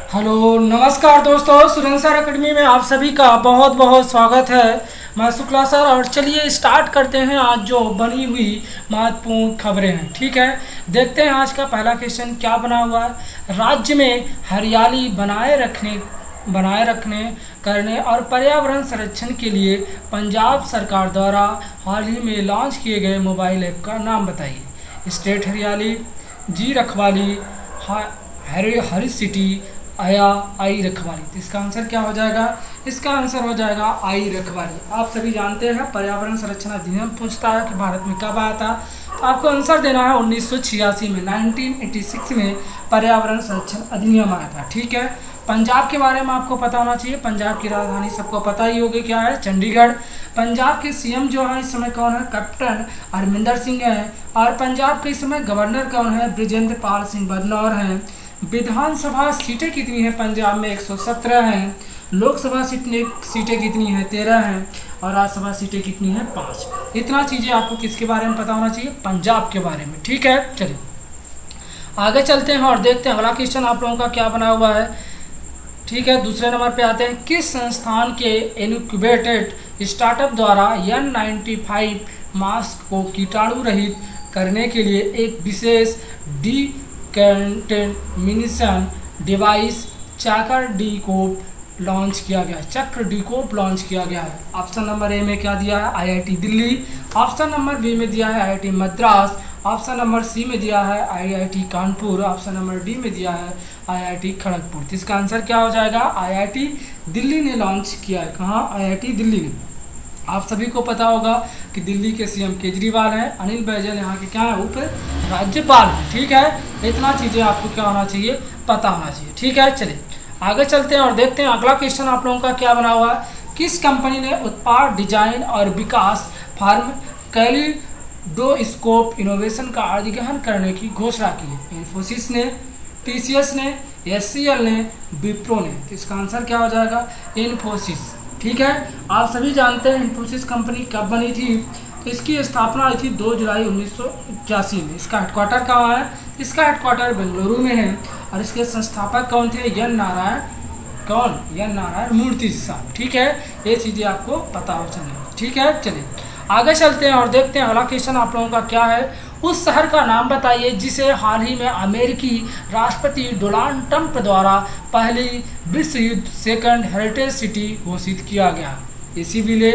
Hello नमस्कार दोस्तों, Surendra sir academy में आप सभी का बहुत बहुत स्वागत है। मैं शुक्ला सर, और चलिए स्टार्ट करते हैं आज जो बनी हुई महत्वपूर्ण खबरें हैं। ठीक है, देखते हैं आज का पहला क्वेश्चन क्या बना हुआ है। राज्य में हरियाली बनाए रखने करने और पर्यावरण संरक्षण के लिए पंजाब सरकार द्वारा हाल ही में लॉन्च किए गए मोबाइल ऐप का नाम बताइए। स्टेट हरियाली, जी रखवाली, हरी सिटी, आया आई रखवाली। तो इसका आंसर क्या हो जाएगा? इसका आंसर हो जाएगा आई रखवाली। आप सभी जानते हैं पर्यावरण संरक्षण अधिनियम पूछता है कि भारत में कब आया था, तो आपको आंसर देना है 1986 में, 1986 में पर्यावरण संरक्षण अधिनियम आया था। ठीक है, पंजाब के बारे में आपको पता होना चाहिए। पंजाब की राजधानी सबको पता ही होगी, क्या है? चंडीगढ़। पंजाब के सीएम जो है इस समय कौन है? कैप्टन अमरिंदर सिंह है। और पंजाब के इस समय गवर्नर कौन है? बृजेंद्र पाल सिंह बदनौर हैं। विधानसभा सीटें कितनी हैं पंजाब में? 117 हैं। लोकसभा सीटें कितनी हैं? 13 हैं। और राज्यसभा सीटें कितनी हैं? 5। इतना चीज़ें आपको किसके बारे में पता होना चाहिए? पंजाब के बारे में। ठीक है, चलिए आगे चलते हैं और देखते हैं अगला क्वेश्चन आप लोगों का क्या बना हुआ है। ठीक है, दूसरे नंबर पे आते हैं। किस संस्थान के इनक्यूबेटेड स्टार्टअप द्वारा N95 मास्क को कीटाणु रहित करने के लिए एक विशेष डिकंटेमिनेशन डिवाइस चक्र डीकोप लॉन्च किया गया? चक्र डीकोप लॉन्च किया गया है। ऑप्शन नंबर ए में क्या दिया है? IIT Delhi. Option number B में दिया है IIT Madras. Option number C में दिया है IIT Kanpur. Option number D में दिया है IIT खड़गपुर। तो इसका आंसर क्या हो जाएगा? IIT दिल्ली ने लॉन्च किया है। कहाँ? IIT दिल्ली ने। आप सभी को पता होगा कि दिल्ली के सीएम केजरीवाल हैं, अनिल बैजल यहाँ के क्या है? उप राज्यपाल हैं। ठीक है, इतना चीज़ें आपको क्या होना चाहिए? पता होना चाहिए। ठीक है, चलिए आगे चलते हैं और देखते हैं अगला क्वेश्चन आप लोगों का क्या बना हुआ है। किस कंपनी ने उत्पाद डिजाइन और विकास फर्म कैलिडोस्कोप इनोवेशन का अधिग्रहण करने की घोषणा की है? इन्फोसिस ने, TCS ने, SCL ने, विप्रो ने। तो इसका आंसर क्या हो जाएगा? इन्फोसिस। ठीक है, आप सभी जानते हैं इन्फोसिस कंपनी कब बनी थी? तो इसकी स्थापना हुई थी 2 जुलाई 1981 में। इसका हेडक्वार्टर कहाँ है? इसका हेडक्वार्टर बेंगलुरु में है। और इसके संस्थापक कौन थे? एन नारायण मूर्ति साहब। ठीक है, ये चीज़ें आपको पता हो चाहिए। ठीक है, चलिए आगे चलते हैं और देखते हैं अगला क्वेश्चन आप लोगों का क्या है। उस शहर का नाम बताइए जिसे हाल ही में अमेरिकी राष्ट्रपति डोनाल्ड ट्रंप द्वारा पहली विश्व युद्ध सेकंड हेरिटेज सिटी घोषित किया गया। एसीविले,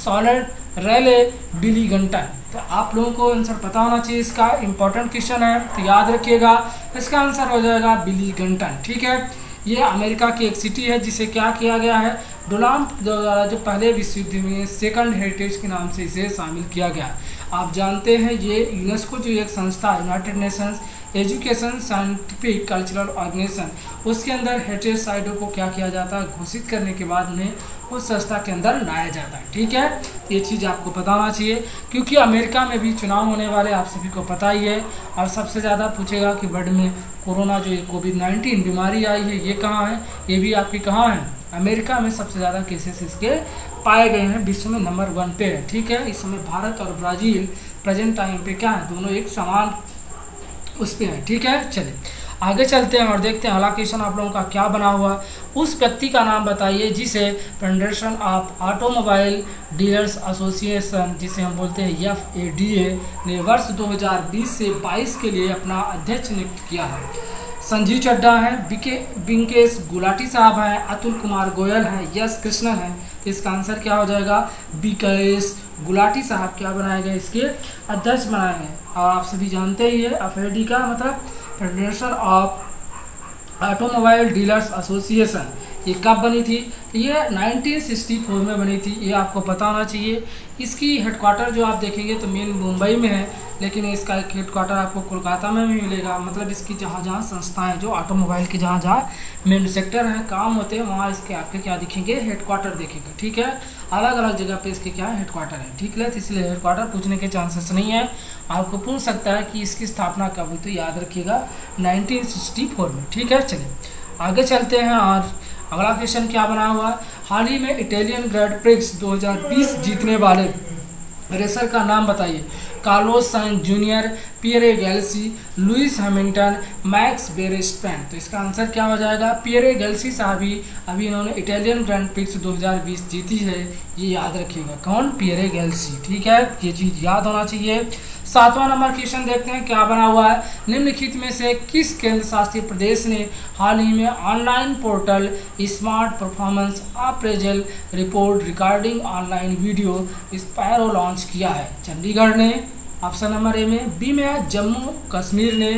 सॉलेट, रेले, बिलीगंटन। तो आप लोगों को आंसर पता होना चाहिए। इसका इंपॉर्टेंट क्वेश्चन है, तो याद रखिएगा। इसका आंसर हो जाएगा बिलीगंटन। ठीक है, ये अमेरिका की एक सिटी है जिसे क्या किया गया है? डोनाल्ड द्वारा जो पहले विश्व युद्ध में सेकंड हेरिटेज के नाम से इसे शामिल किया गया। आप जानते हैं ये यूनेस्को जो एक संस्था है, United Nations education scientific cultural organisation, उसके अंदर हेरिटेज साइटों को क्या किया जाता है? घोषित करने के बाद में उस संस्था के अंदर लाया जाता है। ठीक है, ये चीज़ आपको पता होना चाहिए क्योंकि अमेरिका में भी चुनाव होने वाले, आप सभी को पता ही है। और सबसे ज़्यादा पूछेगा कि वर्ल्ड में कोरोना जो कोविड-19 बीमारी आई है ये कहाँ है? ये भी आपकी कहाँ है? अमेरिका में सबसे ज़्यादा केसेस इसके पाए गए हैं, विश्व में नंबर 1 पे है। ठीक है, इस समय भारत और ब्राज़ील प्रेजेंट टाइम पे क्या है? दोनों एक समान उस पे है। ठीक है, चलिए आगे चलते हैं और देखते हैं अगला क्वेश्चन आप लोगों का क्या बना हुआ। उस व्यक्ति का नाम बताइए जिसे federation of automobile dealers association, जिसे हम बोलते हैं FADA, ने वर्ष 2020 से 22 के लिए अपना अध्यक्ष नियुक्त किया है। संजीव चड्ढा हैं, बिंकेश गुलाटी साहब हैं, अतुल कुमार गोयल हैं, यस कृष्णन हैं। तो इसका आंसर क्या हो जाएगा? बिंकेश गुलाटी साहब क्या बनाए गए? इसके अध्यक्ष बनाए गए। और आप सभी जानते ही है FAD का मतलब federation of automobile dealers association, ये कब बनी थी? ये 1964 में बनी थी। ये आपको पता होना चाहिए। इसकी हेडक्वार्टर जो आप देखेंगे तो मेन मुंबई में है, लेकिन इसका एक हेडक्वार्टर आपको कोलकाता में भी मिलेगा। मतलब इसकी जहाँ जहाँ संस्थाएं जो ऑटोमोबाइल की जहाँ जहाँ मेन सेक्टर हैं, काम होते हैं, वहाँ इसके आपके क्या दिखेंगे? हेडक्वार्टर दिखेंगे। ठीक है, अलग अलग जगह पे इसके क्या हेडक्वार्टर है। ठीक है, तो इसलिए हेडक्वार्टर पूछने के चांसेस नहीं है। आपको पूछ सकता है कि इसकी स्थापना कब हुई, तो याद रखिएगा 1964 में। ठीक है, चलिए आगे चलते हैं और अगला क्वेश्चन क्या बना हुआ है। हाल ही में इटालियन ग्रैंड प्रिक्स 2020 जीतने वाले रेसर का नाम बताइए। कार्लोस साइंज जूनियर, पियरे गैल्सी, लुइस हैमिल्टन, मैक्स वेरस्टैपेन। तो इसका आंसर क्या हो जाएगा? पियरे गैल्सी साहब ही अभी इन्होंने इटालियन ग्रैंड प्रिक्स 2020 जीती है, ये याद रखिएगा। कौन? पियरे गैल्सी। ठीक है, ये चीज़ याद होना चाहिए। 7वां नंबर क्वेश्चन देखते हैं क्या बना हुआ है। निम्नलिखित में से किस केंद्र शासित प्रदेश ने हाल ही में online portal smart performance appraisal report regarding online video sparrow launch किया है? चंडीगढ़ ने, ऑप्शन नंबर ए में, बी में है जम्मू कश्मीर ने,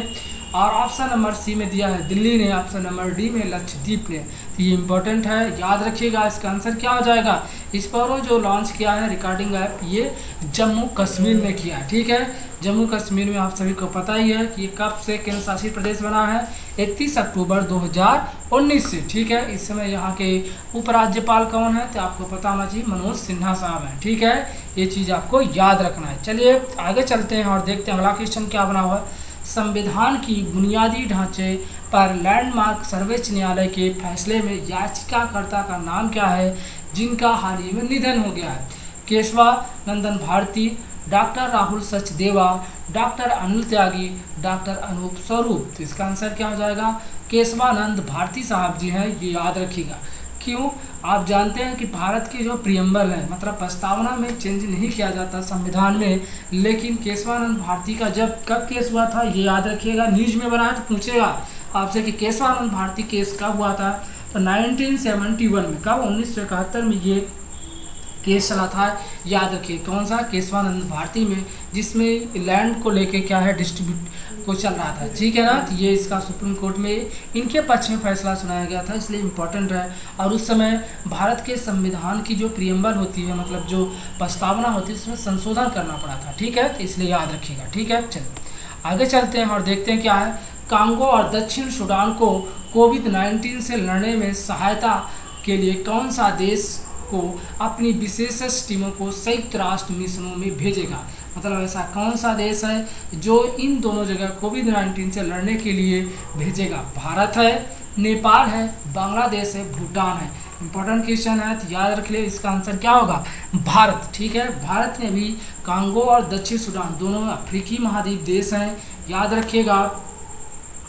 और ऑप्शन नंबर सी में दिया है दिल्ली ने, ऑप्शन नंबर डी में लक्षद्वीप ने। तो ये इंपॉर्टेंट है, याद रखिएगा। इसका आंसर क्या हो जाएगा? स्पैरो जो लॉन्च किया है रिकॉर्डिंग ऐप, ये जम्मू कश्मीर ने किया है। ठीक है, जम्मू कश्मीर में आप सभी को पता ही है कि ये कब से केंद्र शासित प्रदेश बना है? 31 अक्टूबर 2019 से। ठीक है, इस समय यहाँ के उपराज्यपाल कौन है? तो आपको पता होना चाहिए, मनोज सिन्हा साहब हैं। ठीक है, ये चीज़ आपको याद रखना है। चलिए आगे चलते हैं और देखते हैं अगला क्वेश्चन क्या बना हुआ है। संविधान की बुनियादी ढांचे पर लैंडमार्क सर्वोच्च न्यायालय के फैसले में याचिकाकर्ता का नाम क्या है जिनका हाल ही में निधन हो गया है? केशवा नंदन भारती, डॉक्टर राहुल सचदेवा, डॉक्टर अनिल त्यागी, डॉक्टर अनूप स्वरूप। तो इसका आंसर क्या हो जाएगा? केशवानंद भारती साहब जी हैं, ये याद रखिएगा। क्यों? आप जानते हैं कि भारत की जो प्रियम्बल है, मतलब प्रस्तावना में चेंज नहीं किया जाता संविधान में, लेकिन केशवानंद भारती का जब कब केस हुआ था ये याद रखिएगा। न्यूज में बना है तो पूछेगा आपसे कि केशवानंद भारती केस कब हुआ था? तो 1971 में। कब? 1971 में ये केस चला था, याद रखिए। कौन सा? केशवानंद भारती में, जिसमें लैंड को लेके क्या है, डिस्ट्रीब्यूट को चल रहा था। ठीक है ना, तो ये इसका सुप्रीम कोर्ट में इनके पक्ष में फैसला सुनाया गया था, इसलिए इम्पोर्टेंट है। और उस समय भारत के संविधान की जो प्रियम्बल होती है, मतलब जो प्रस्तावना होती है, उसमें संशोधन करना पड़ा था। ठीक है, तो इसलिए याद रखिएगा। ठीक है, चलिए आगे चलते हैं और देखते हैं क्या है। कांगो और दक्षिण सूडान को कोविड-19 से लड़ने में सहायता के लिए कौन सा देश को अपनी विशेष टीमों को संयुक्त राष्ट्र मिशनों में भेजेगा? मतलब ऐसा कौन सा देश है जो इन दोनों जगह कोविड-19 से लड़ने के लिए भेजेगा? भारत है, नेपाल है, बांग्लादेश है, भूटान है। इंपॉर्टेंट क्वेश्चन है, तो याद रख ले, इसका आंसर क्या होगा? भारत। ठीक है, भारत ने भी कांगो और दक्षिण सूडान दोनों अफ्रीकी महाद्वीप देश हैं, याद रखिएगा।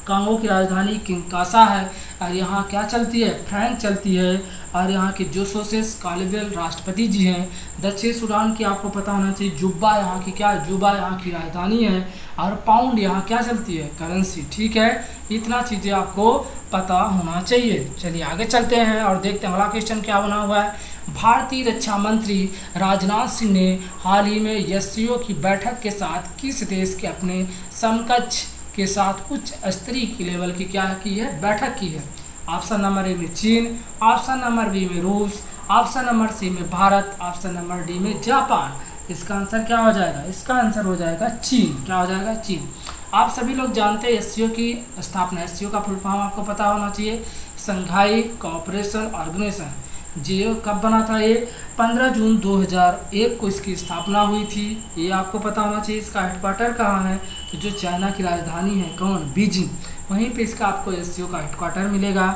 कांगो की राजधानी किंशासा है और यहाँ क्या चलती है? फ्रैंक चलती है, और यहाँ के जोसेफ कालिवेल राष्ट्रपति जी हैं। दक्षिण सूडान की आपको पता होना चाहिए, जुब्बा यहाँ की क्या है? जुब्बा यहाँ की राजधानी है, और पाउंड यहाँ क्या चलती है? करेंसी। ठीक है, इतना चीज़ें आपको पता होना चाहिए। चलिए आगे चलते हैं और देखते हैं अगला क्वेश्चन क्या बना हुआ है। भारतीय रक्षा मंत्री राजनाथ सिंह ने हाल ही में एससीओ की बैठक के साथ किस देश के अपने समकक्ष के साथ उच्च स्तरीय की लेवल की क्या की है? बैठक की है? ऑप्शन नंबर ए में चीन, ऑप्शन नंबर बी में रूस, ऑप्शन नंबर सी में भारत, ऑप्शन नंबर डी में जापान। इसका आंसर क्या हो जाएगा? इसका आंसर हो जाएगा चीन। क्या हो जाएगा? चीन। आप सभी लोग जानते हैं एससीओ की स्थापना, एससीओ का फुल फॉर्म आपको पता होना चाहिए, संघाई कोऑपरेशन ऑर्गेनाइजेशन। जो कब बना था? ये 15 जून 2001 को इसकी स्थापना हुई थी, ये आपको पता होना चाहिए। इसका हेडक्वार्टर कहाँ है? तो जो चाइना की राजधानी है, कौन? बीजिंग, वहीं पे इसका आपको एससीओ का हेडक्वार्टर मिलेगा।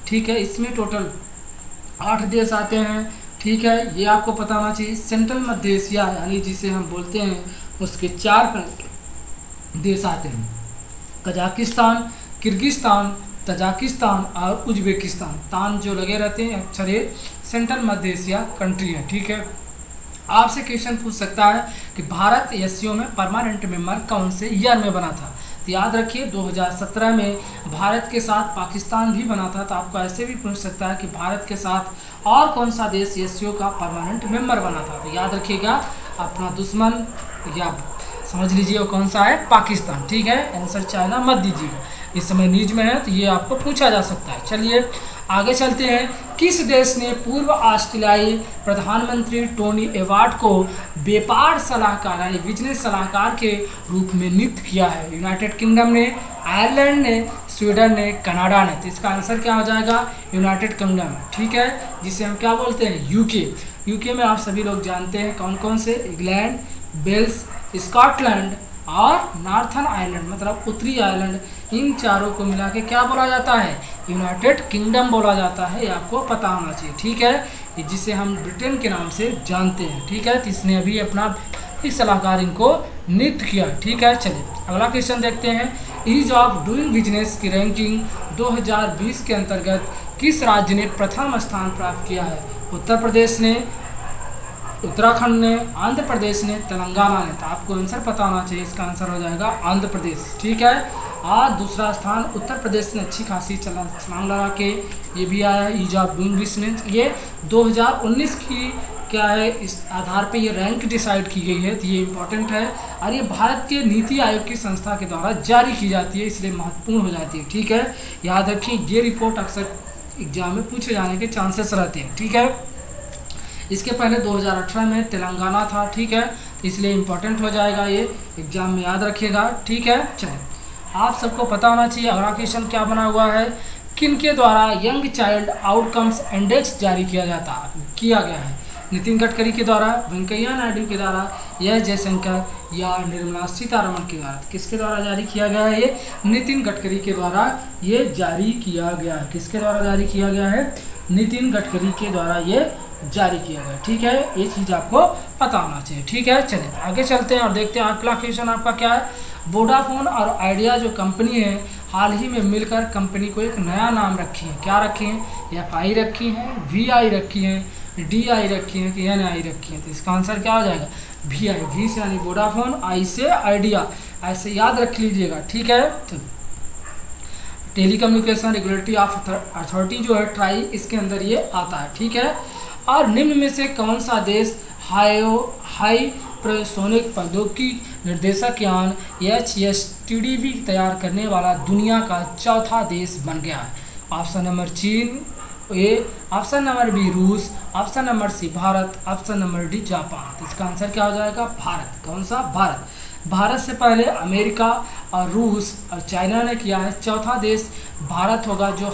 ठीक है, इसमें टोटल 8 देश आते हैं। ठीक है, ये आपको पता होना चाहिए। सेंट्रल मध्य एशिया यानी जिसे हम बोलते हैं, उसके 4 देश आते हैं, कजाकिस्तान, किर्गिस्तान, तजाकिस्तान और उज्बेकिस्तान। तान जो लगे रहते हैं, अक्सर ये सेंट्रल मध्य एशिया कंट्री है। ठीक है, आपसे क्वेश्चन पूछ सकता है कि भारत एससीओ में परमानेंट मेंबर कौन से ईयर में बना था? तो याद रखिए 2017 में भारत के साथ पाकिस्तान भी बना था। तो आपको ऐसे भी पूछ सकता है कि भारत के साथ और कौन सा देश एससीओ का परमानेंट मेंबर बना था? तो याद रखिएगा, अपना दुश्मन या समझ लीजिए वो कौन सा है? पाकिस्तान। ठीक है, आंसर चाइना मत दीजिएगा, इस समय न्यूज में है तो ये आपको पूछा जा सकता है। चलिए आगे चलते हैं। किस देश ने पूर्व ऑस्ट्रेलियाई प्रधानमंत्री टोनी एबॉट को व्यापार सलाहकार यानी बिजनेस सलाहकार के रूप में नियुक्त किया है? यूनाइटेड किंगडम ने, आयरलैंड ने, स्वीडन ने, कनाडा ने। तो इसका आंसर क्या हो जाएगा? United kingdom. ठीक है, जिसे हम क्या बोलते हैं? यूके। यूके में आप सभी लोग जानते हैं कौन कौन से? इंग्लैंड, वेल्स, स्कॉटलैंड और नॉर्थर्न आयरलैंड, मतलब उत्तरी आयरलैंड। इन चारों को मिला के क्या बोला जाता है? यूनाइटेड किंगडम बोला जाता है, ये आपको पता होना चाहिए। ठीक है, जिसे हम ब्रिटेन के नाम से जानते हैं। ठीक है, तो इसने अभी अपना इस सलाहकार इनको नियुक्त किया। ठीक है, चलिए अगला क्वेश्चन देखते हैं। ईज ऑफ डूइंग बिजनेस की रैंकिंग 2020 के अंतर्गत किस राज्य ने प्रथम स्थान प्राप्त किया है? उत्तर प्रदेश ने, उत्तराखंड ने, आंध्र प्रदेश ने, तेलंगाना ने। तो आपको आंसर पता होना चाहिए, इसका आंसर हो जाएगा आंध्र प्रदेश। ठीक है, आज दूसरा स्थान उत्तर प्रदेश ने अच्छी खासी छलांग लगा के ये भी आया है ईज ऑफ डूइंग बिजनेस। ये 2019 की क्या है, इस आधार पे ये रैंक डिसाइड की गई है, तो ये इंपॉर्टेंट है और ये भारत के नीति आयोग की संस्था के द्वारा जारी की जाती है, इसलिए महत्वपूर्ण हो जाती है। ठीक है, याद रखिए ये रिपोर्ट अक्सर एग्जाम में पूछे जाने के चांसेस रहते हैं। ठीक है, इसके पहले 2018 में तेलंगाना था। ठीक है, तो इसलिए इम्पोर्टेंट हो जाएगा, ये एग्जाम में याद रखिएगा। ठीक है, चलिए आप सबको पता होना चाहिए अगला क्वेश्चन क्या बना हुआ है। किनके द्वारा यंग चाइल्ड आउटकम्स इंडेक्स जारी किया गया है? नितिन गडकरी के द्वारा, वेंकैया नायडू के द्वारा, या जयशंकर या निर्मला सीतारमण के द्वारा? किसके द्वारा जारी किया गया है? ये नितिन गडकरी के द्वारा ये जारी किया गया है। किसके द्वारा जारी किया गया है? नितिन गडकरी के द्वारा ये जारी किया गया। ठीक है, ये चीज़ आपको पता होना चाहिए। ठीक है, चलिए आगे चलते हैं और देखते हैं अगला क्वेश्चन आपका क्या है। वोडाफोन और आइडिया जो कंपनी है, हाल ही में मिलकर कंपनी को एक नया नाम रखी है। क्या रखी है? FI रखी है, VI रखी है, DI रखी है कि NI रखी है? तो इसका आंसर क्या हो जाएगा? VI। V से यानी वोडाफोन, I से आइडिया, ऐसे याद रख लीजिएगा। ठीक है, तो टेलीकम्युनिकेशन रेगुलेटरी अथॉरिटी जो है ट्राई, इसके अंदर ये आता है। ठीक है, और निम्न में से कौन सा देश हाइपरसोनिक प्रौद्योगिकी निर्देशक यान HSTDV तैयार करने वाला दुनिया का चौथा देश बन गया है? ऑप्शन नंबर चीन, ए, ऑप्शन नंबर बी रूस, option number C Bharat, option number D Japan. तो इसका आंसर क्या हो जाएगा? भारत। कौन सा? भारत। भारत से पहले अमेरिका और रूस और चाइना ने किया है, चौथा देश भारत होगा जो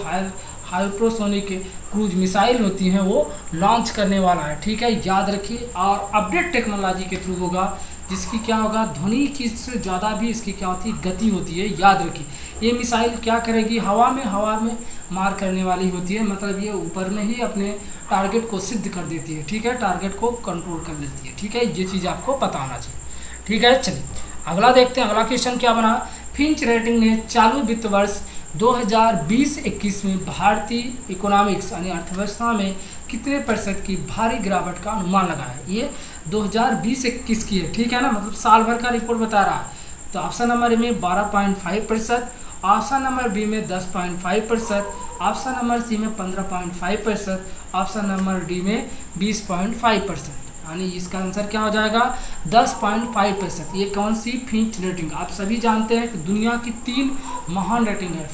हाइपरसोनिक क्रूज मिसाइल होती हैं वो लॉन्च करने वाला है। ठीक है, याद रखिए, और अपडेट टेक्नोलॉजी के थ्रू होगा, जिसकी क्या होगा, ध्वनि की से ज़्यादा भी इसकी क्या होती है, गति होती है। याद रखिए, ये मिसाइल क्या करेगी, हवा में मार करने वाली होती है, मतलब ये ऊपर में ही अपने टारगेट को सिद्ध कर देती है। ठीक है, टारगेट को कंट्रोल कर लेती है। ठीक है, ये चीज़ आपको पता होना चाहिए। ठीक है, चलिए अगला देखते हैं अगला क्वेश्चन क्या बना। फिंच रेटिंग ने चालू वित्त वर्ष 2020-21 में भारतीय इकोनॉमिक्स यानी अर्थव्यवस्था में कितने % की भारी गिरावट का अनुमान लगाया है? ये 2020-21 की है। ठीक है ना, मतलब साल भर का रिपोर्ट बता रहा है। तो ऑप्शन नंबर ए में 12.5%, ऑप्शन नंबर बी में 10.5%, ऑप्शन नंबर सी में 15.5%, ऑप्शन नंबर डी में 20.5%। यानी इसका आंसर क्या हो जाएगा? 10.5%। ये कौन सी? Finch rating. आप सभी जानते हैं कि दुनिया की 3 महान रेटिंग है,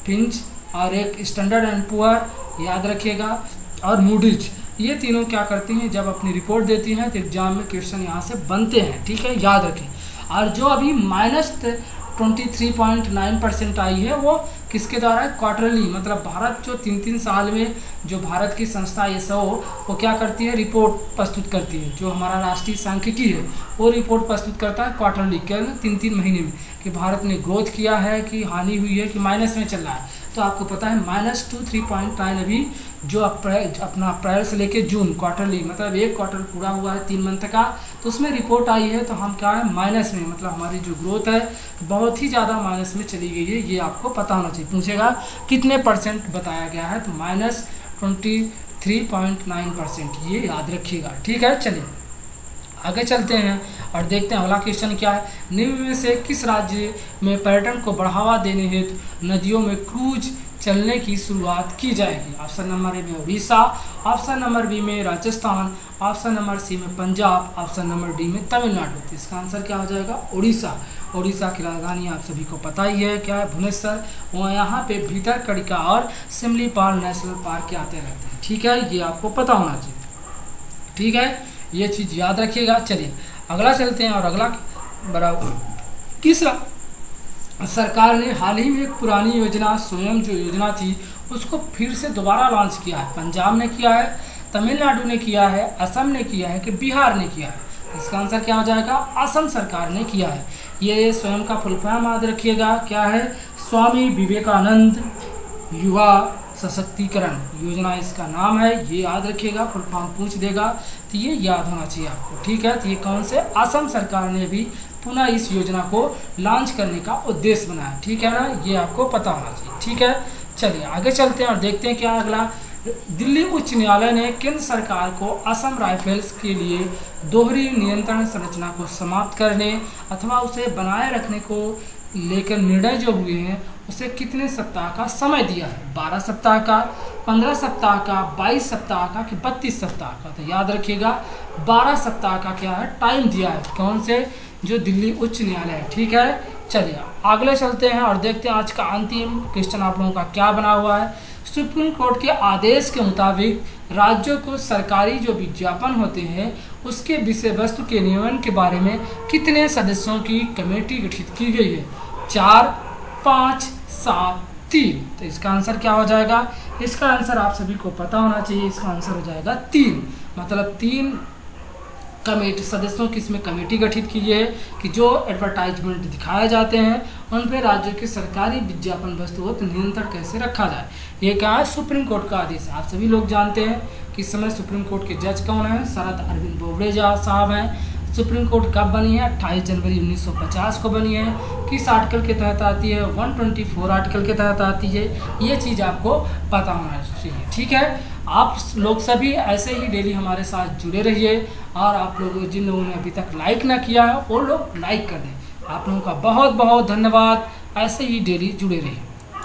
फिंच और एक स्टैंडर्ड एंड पुअर, याद रखिएगा, और मूडीज। ये तीनों क्या करती हैं, जब अपनी रिपोर्ट देती हैं तो एग्जाम में क्वेश्चन यहाँ से बनते हैं। ठीक है, याद रखें। और जो अभी -23.9% आई है वो किसके द्वारा है? क्वार्टरली, मतलब भारत जो 3-3 साल में जो भारत की संस्था ISO वो क्या करती है, रिपोर्ट प्रस्तुत करती है। जो हमारा राष्ट्रीय सांख्यिकी है वो रिपोर्ट प्रस्तुत करता है क्वार्टरली, क्या 3-3 महीने में, कि भारत ने ग्रोथ किया है कि हानि हुई है कि माइनस में चल रहा है। तो आपको पता है -23.9 अभी जो अपना अप्रैल से लेके जून क्वार्टरली, मतलब एक क्वार्टर पूरा हुआ है 3 मंथ का, तो उसमें रिपोर्ट आई है। तो हम क्या है, माइनस में, मतलब हमारी जो ग्रोथ है बहुत ही ज़्यादा माइनस में चली गई है। ये आपको पता होना चाहिए। पूछेगा कितने % बताया गया है, तो -23.9%, ये याद रखिएगा। ठीक है, चलिए आगे चलते हैं और देखते हैं अगला क्वेश्चन क्या है। निम्न में से किस राज्य में पर्यटन को बढ़ावा देने हेतु नदियों में क्रूज चलने की शुरुआत की जाएगी? ऑप्शन नंबर ए में उड़ीसा, ऑप्शन नंबर बी में राजस्थान, ऑप्शन नंबर सी में पंजाब, ऑप्शन नंबर डी में तमिलनाडु। तो इसका आंसर क्या हो जाएगा? उड़ीसा। उड़ीसा की राजधानी आप सभी को पता ही है, क्या है? भुवनेश्वर। वहाँ यहाँ पे भीतरकनिका और सिमलीपाल नेशनल पार्क आते रहते हैं। ठीक है, ये आपको पता होना चाहिए। ठीक है, ये चीज़ याद रखिएगा। चलिए अगला चलते हैं और अगला बराबर किस सरकार ने हाल ही में एक पुरानी योजना, स्वयं जो योजना थी उसको फिर से दोबारा लॉन्च किया है? पंजाब ने किया है, तमिलनाडु ने किया है, असम ने किया है कि बिहार ने किया है? इसका आंसर क्या हो जाएगा? असम सरकार ने किया है। ये स्वयं का फुल फॉर्म याद रखिएगा, क्या है? स्वामी विवेकानंद युवा सशक्तिकरण योजना इसका नाम है, ये याद रखिएगा, फुल फॉर्म पूछ देगा तो ये याद होना चाहिए आपको। ठीक है, तो ये कौन से, असम सरकार ने भी पुनः इस योजना को लॉन्च करने का उद्देश्य बनाया। ठीक है ना, ये आपको पता होना चाहिए। ठीक है, चलिए आगे चलते हैं और देखते हैं क्या अगला। दिल्ली उच्च न्यायालय ने केंद्र सरकार को असम राइफल्स के लिए दोहरी नियंत्रण संरचना को समाप्त करने अथवा उसे बनाए रखने को लेकर निर्णय जो हुए हैं उसे कितने सप्ताह का समय दिया है, 12 सप्ताह का, 15 सप्ताह का, 22 सप्ताह का कि 32 सप्ताह का। तो याद रखिएगा 12 सप्ताह का क्या है टाइम दिया है, कौन से, जो दिल्ली उच्च न्यायालय है। ठीक है, चलिए अगले चलते हैं और देखते हैं आज का अंतिम क्वेश्चन आप लोगों का क्या बना हुआ है। सुप्रीम कोर्ट के आदेश के मुताबिक राज्यों को सरकारी जो विज्ञापन होते हैं उसके विषय वस्तु के नियमन के बारे में कितने सदस्यों की कमेटी गठित की गई है, 4, 5, 7, 3। तो इसका आंसर क्या हो जाएगा, इसका आंसर आप सभी को पता होना चाहिए, इसका आंसर हो जाएगा 3। मतलब 3 कमेटी सदस्यों की इसमें कमेटी गठित की है कि जो एडवर्टाइजमेंट दिखाए जाते हैं उन पर राज्यों की सरकारी विज्ञापन वस्तुओं पर नियंत्रण कैसे रखा जाए। ये क्या है, सुप्रीम कोर्ट का आदेश है। आप सभी लोग जानते हैं कि इस समय सुप्रीम कोर्ट के जज कौन है, शरद अरविंद बोबड़े साहब हैं। सुप्रीम कोर्ट कब बनी है, 28 जनवरी 1950 को बनी है। किस आर्टिकल के तहत आती है, 124 आर्टिकल के तहत आती है। ये चीज़ आपको पता होना चाहिए। ठीक है, आप लोग सभी ऐसे ही डेली हमारे साथ जुड़े रहिए और आप लोग जिन लोगों ने अभी तक लाइक ना किया है वो लोग लाइक कर दें। आप लोगों का बहुत बहुत धन्यवाद, ऐसे ही डेली जुड़े रहिए।